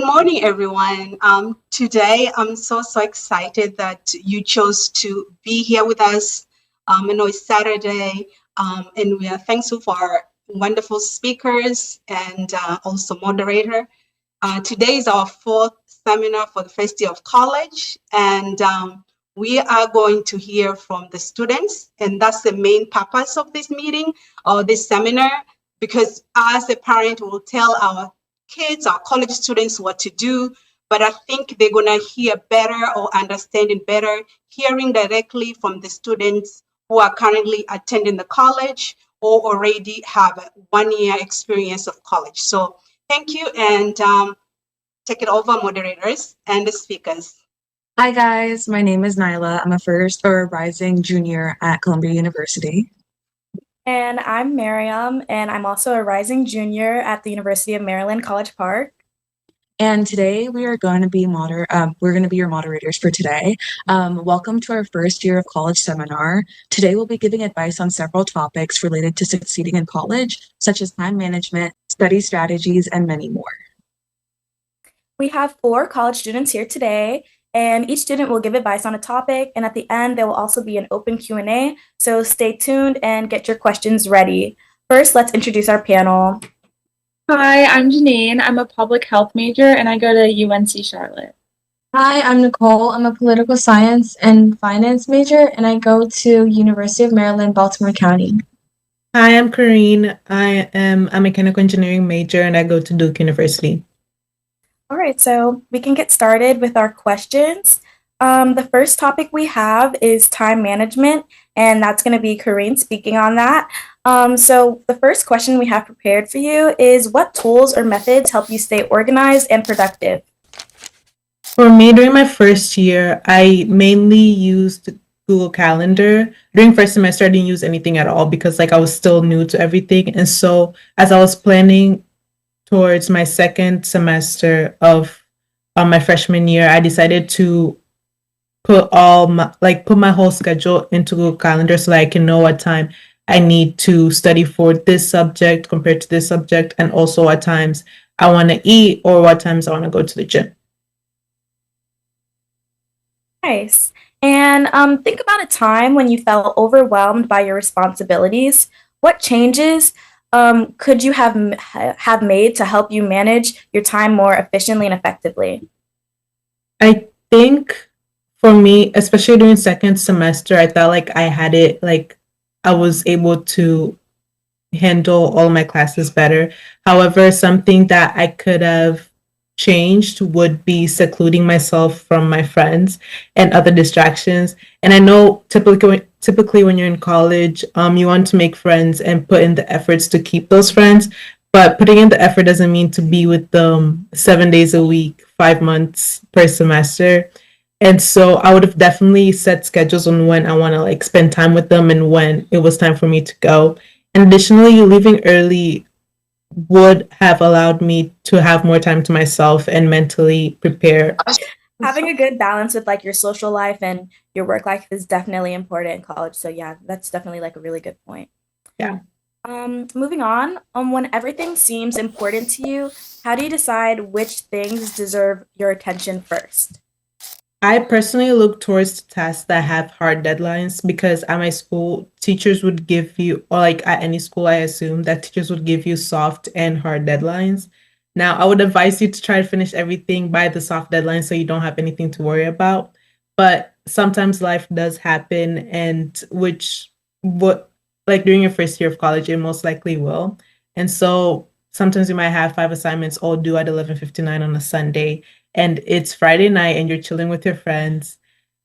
Good morning, everyone. Today, I'm so excited that you chose to be here with us. I know it's Saturday, and we are thankful for our wonderful speakers and also moderator. Today is our fourth seminar for the first year of college, and we are going to hear from the students, and that's the main purpose of this meeting or this seminar, because as a parent, we'll tell our kids, our college students what to do, but I think they're gonna hear better or understanding better, hearing directly from the students who are currently attending the college or already have a 1 year experience of college. So thank you, and take it over, moderators and the speakers. Hi guys, my name is Nyla. I'm a first or rising junior at Columbia University. And I'm Miriam, and I'm also a rising junior at the University of Maryland, College Park. And today we are going to be we're going to be your moderators for today. Welcome to our first year of college seminar. Today we'll be giving advice on several topics related to succeeding in college, such as time management, study strategies, and many more. We have 4 college students here today, and each student will give advice on a topic, and at the end there will also be an open Q&A, so stay tuned and get your questions ready. First, let's introduce our panel. Hi, I'm Janine. I'm a public health major and I go to UNC Charlotte. Hi, I'm Nicole. I'm a political science and finance major and I go to University of Maryland, Baltimore County. Hi, I'm Karine. I am a mechanical engineering major and I go to Duke University. All right, so we can get started with our questions. The first topic we have is time management, and that's going to be Karine speaking on that. So the first question we have prepared for you is, what tools or methods help you stay organized and productive? For me, during my first year, I mainly used Google Calendar. During first semester, I didn't use anything at all because I was still new to everything. And so as I was planning towards my second semester of my freshman year, I decided to put my whole schedule into Google Calendar so that I can know what time I need to study for this subject compared to this subject, and also what times I want to eat or what times I want to go to the gym. Nice. And think about a time when you felt overwhelmed by your responsibilities. What changes could you have made to help you manage your time more efficiently and effectively? I think for me, especially during second semester, I felt like I had it, like I was able to handle all my classes better. However, something that I could have changed would be secluding myself from my friends and other distractions. And I know typically when you're in college, you want to make friends and put in the efforts to keep those friends. But putting in the effort doesn't mean to be with them 7 days a week, 5 months per semester. And so I would have definitely set schedules on when I want to spend time with them and when it was time for me to go. And additionally, leaving early would have allowed me to have more time to myself and mentally prepare. Having a good balance with your social life and your work life is definitely important in college. So yeah, that's definitely a really good point. Yeah. Moving on, when everything seems important to you, how do you decide which things deserve your attention first? I personally look towards the tasks that have hard deadlines because at my school, teachers would give you, or at any school, I assume that teachers would give you soft and hard deadlines. Now, I would advise you to try to finish everything by the soft deadline so you don't have anything to worry about. But sometimes life does happen, and during your first year of college, it most likely will. And so sometimes you might have 5 assignments all due at 11:59 on a Sunday, and it's Friday night and you're chilling with your friends.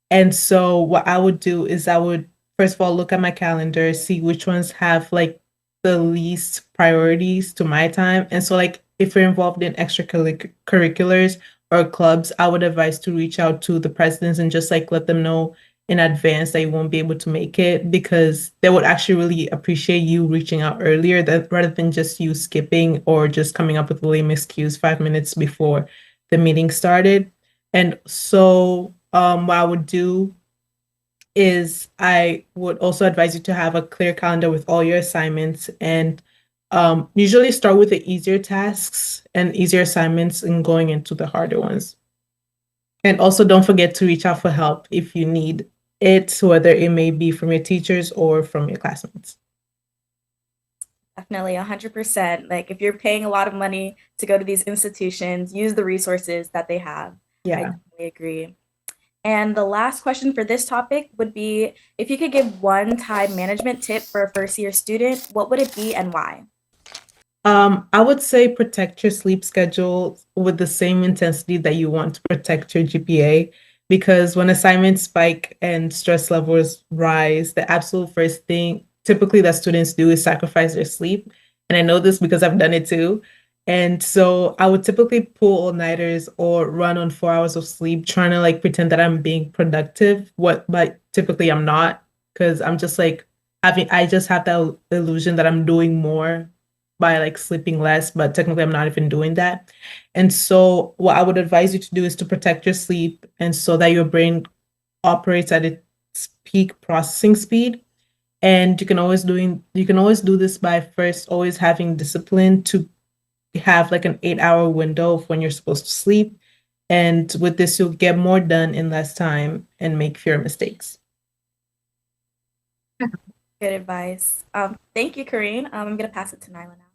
And so what I would do is I would first of all look at my calendar, see which ones have the least priorities to my time. And so if you're involved in extracurriculars or clubs, I would advise to reach out to the presidents and just let them know in advance that you won't be able to make it, because they would actually really appreciate you reaching out earlier rather than just you skipping or just coming up with a lame excuse 5 minutes before the meeting started. And so what I would do is I would also advise you to have a clear calendar with all your assignments and Usually start with the easier tasks and easier assignments and going into the harder ones. And also don't forget to reach out for help if you need it, whether it may be from your teachers or from your classmates. Definitely 100%. Like if you're paying a lot of money to go to these institutions, use the resources that they have. I Yeah. definitely agree. And the last question for this topic would be, if you could give one time management tip for a first year student, what would it be and why? I would say protect your sleep schedule with the same intensity that you want to protect your GPA, because when assignments spike and stress levels rise, the absolute first thing typically that students do is sacrifice their sleep. And I know this because I've done it too. And so I would typically pull all-nighters or run on 4 hours of sleep, trying to like pretend that I'm being productive, but typically I'm not, because I'm just like I just have that illusion that I'm doing more by like sleeping less, but technically I'm not even doing that. And so what I would advise you to do is to protect your sleep, and so that your brain operates at its peak processing speed. And you can always do this by first always having discipline to have like an 8-hour window of when you're supposed to sleep. And with this, you'll get more done in less time and make fewer mistakes. Good advice. Thank you, Karine. I'm going to pass it to Nyla now.